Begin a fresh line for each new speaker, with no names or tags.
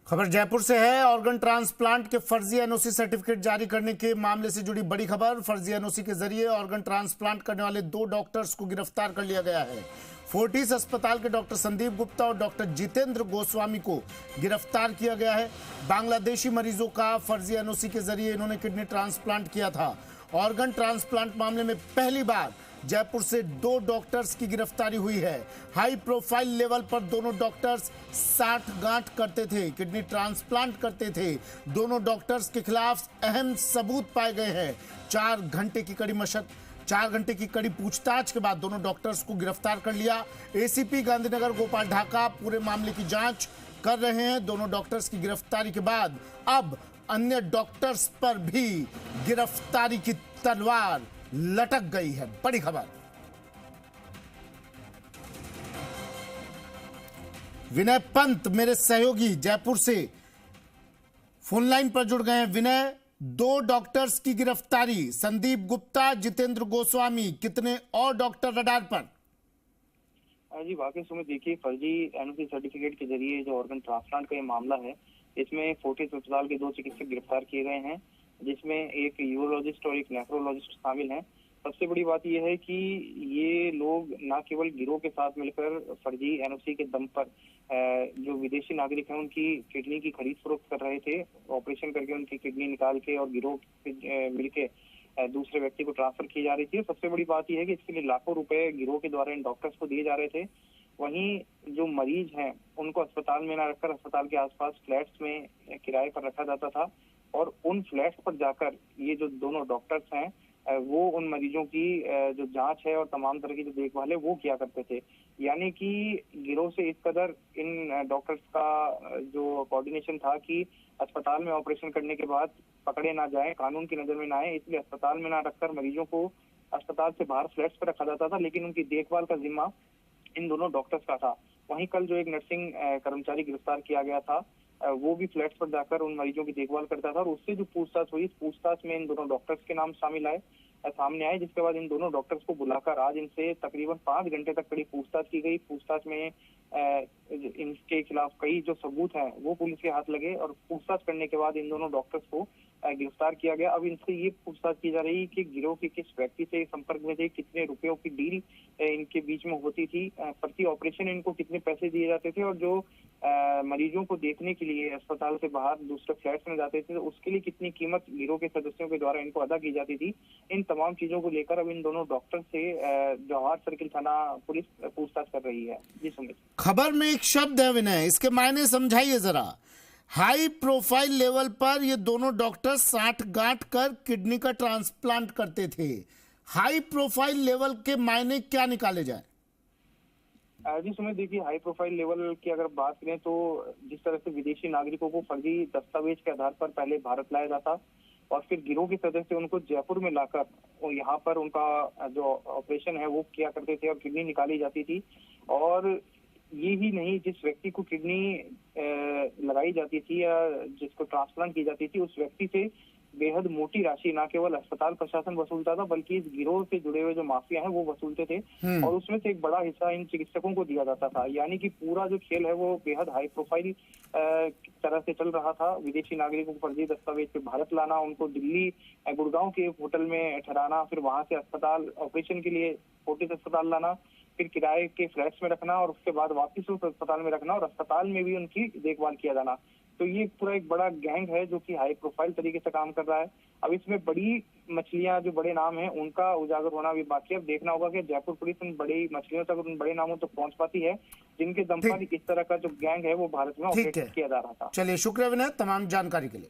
खबर जयपुर से है। ऑर्गन ट्रांसप्लांट के फर्जी एनओसी सर्टिफिकेट जारी करने के मामले से जुड़ी बड़ी खबर। फर्जी एनओसी के जरिए ऑर्गन ट्रांसप्लांट करने वाले 2 डॉक्टर्स को गिरफ्तार कर लिया गया है। फोर्टिस अस्पताल के डॉक्टर संदीप गुप्ता और डॉक्टर जितेंद्र गोस्वामी को गिरफ्तार किया गया है। बांग्लादेशी मरीजों का फर्जी एनओसी के जरिए इन्होंने किडनी ट्रांसप्लांट किया था। ऑर्गन ट्रांसप्लांट मामले में पहली बार जयपुर से 2 डॉक्टर्स की गिरफ्तारी हुई है। हाई प्रोफाइल लेवल पर दोनों डॉक्टर्स साठगांठ करते थे, किडनी ट्रांसप्लांट करते थे। दोनों डॉक्टर्स के खिलाफ अहम सबूत पाए गए हैं। 4 घंटे की कड़ी पूछताछ के बाद दोनों डॉक्टर्स को गिरफ्तार कर लिया। एसीपी गांधीनगर गोपाल ढाका पूरे मामले की जांच कर रहे हैं। दोनों डॉक्टर्स की गिरफ्तारी के बाद अब अन्य डॉक्टर्स पर भी गिरफ्तारी की तलवार लटक गई है। बड़ी खबर। विनय पंत मेरे सहयोगी जयपुर से फोन लाइन पर जुड़ गए हैं। विनय, 2 डॉक्टर्स की गिरफ्तारी, संदीप गुप्ता, जितेंद्र गोस्वामी, कितने और डॉक्टर रडार पर?
जी वाकई सुमित, देखिए फर्जी एनओसी सर्टिफिकेट के जरिए जो ऑर्गन ट्रांसप्लांट का ये मामला है, इसमें फोर्टिस अस्पताल के 2 चिकित्सक गिरफ्तार किए गए हैं, जिसमें एक यूरोलॉजिस्ट और एक नेफ्रोलॉजिस्ट शामिल हैं। सबसे बड़ी बात यह है कि ये लोग न केवल गिरोह के साथ मिलकर फर्जी एनओसी के दम पर जो विदेशी नागरिक हैं उनकी किडनी की खरीद फरोख्त कर रहे थे। ऑपरेशन करके उनकी किडनी निकाल के और गिरोह मिलके दूसरे व्यक्ति को ट्रांसफर की जा रही थी। सबसे बड़ी बात यह है कि इसके लिए लाखों रुपए गिरोह के द्वारा इन डॉक्टर्स को दिए जा रहे थे। वहीं जो मरीज हैं उनको अस्पताल में न रखकर अस्पताल के आसपास फ्लैट्स में किराए पर रखा जाता था और उन फ्लैट्स पर जाकर ये जो दोनों डॉक्टर्स हैं वो उन मरीजों की जो जांच है और तमाम तरह की जो देखभाल है वो किया करते थे। यानी कि गिरोह से इस कदर इन डॉक्टर्स का जो कोऑर्डिनेशन था कि अस्पताल में ऑपरेशन करने के बाद पकड़े ना जाए, कानून की नजर में ना आए, इसलिए अस्पताल में ना रखकर मरीजों को अस्पताल से बाहर फ्लैट्स पर रखा जाता था, लेकिन उनकी देखभाल का जिम्मा इन दोनों डॉक्टर्स का था। वहीं कल जो एक नर्सिंग कर्मचारी गिरफ्तार किया गया था, वो भी फ्लैट्स पर जाकर उन मरीजों की देखभाल करता था और उससे जो पूछताछ हुई, पूछताछ में इन दोनों डॉक्टर्स के नाम सामने आए, जिसके बाद इन दोनों डॉक्टर्स को बुलाकर आज इनसे तकरीबन 5 घंटे तक कड़ी पूछताछ की गई। पूछताछ में इनके खिलाफ कई जो सबूत हैं वो पुलिस के हाथ लगे और पूछताछ करने के बाद इन दोनों डॉक्टर्स को गिरफ्तार किया गया। अब इनसे ये पूछताछ की जा रही है कि गिरोह के किस व्यक्ति से संपर्क में थे, कितने रुपयों की डील इनके बीच में होती थी, प्रति ऑपरेशन इनको कितने पैसे दिए जाते थे और जो मरीजों को देखने के लिए अस्पताल से बाहर दूसरे फ्लैट्स में जाते थे उसके लिए कितनी कीमत गिरोह के सदस्यों के द्वारा इनको अदा की जाती थी। इन तमाम चीजों को लेकर अब इन दोनों डॉक्टर से जवाहर सर्किल थाना पुलिस पूछताछ कर रही है। जी सुमित,
खबर में एक शब्द है विनय, इसके मायने समझाइए जरा। हाई प्रोफाइल लेवल पर ये दोनों डॉक्टर साठगांठ कर किडनी का ट्रांसप्लांट करते थे। हाई प्रोफाइल लेवल के मायने क्या निकाले जाए?
जी सुमित, देखिए हाई प्रोफाइल लेवल की अगर बात करें तो जिस तरह से विदेशी नागरिकों को फर्जी दस्तावेज के आधार पर पहले भारत लाया जाता और फिर गिरोह के सदस्य उनको जयपुर में लाकर यहाँ पर उनका जो ऑपरेशन है वो किया करते थे और किडनी निकाली जाती थी। और ये ही नहीं, जिस व्यक्ति को किडनी लगाई जाती थी या जिसको ट्रांसप्लांट की जाती थी उस व्यक्ति से बेहद मोटी राशि ना केवल अस्पताल प्रशासन वसूलता था बल्कि इस गिरोह से जुड़े हुए जो माफिया हैं वो वसूलते थे और उसमें से एक बड़ा हिस्सा इन चिकित्सकों को दिया जाता था। यानी कि पूरा जो खेल है वो बेहद हाई प्रोफाइल तरह से चल रहा था। विदेशी नागरिकों को फर्जी दस्तावेज पे भारत लाना, उनको दिल्ली गुड़गांव के होटल में ठहराना, फिर वहां से अस्पताल ऑपरेशन के लिए फोर्टिस अस्पताल लाना, फिर किराए के फ्लैट्स में रखना और उसके बाद वापस उस अस्पताल में रखना और अस्पताल में भी उनकी देखभाल किया जाना। तो ये पूरा एक बड़ा गैंग है जो कि हाई प्रोफाइल तरीके से काम कर रहा है। अब इसमें बड़ी मछलियां, जो बड़े नाम हैं, उनका उजागर होना भी बाकी है। अब देखना होगा कि जयपुर पुलिस उन बड़ी मछलियों तक, उन बड़े नामों तक पहुंच पाती है जिनके दम पर इस तरह का जो गैंग है वो भारत में ऑपरेट किया जा रहा था।
चलिए, शुक्रिया विनय तमाम जानकारी के लिए।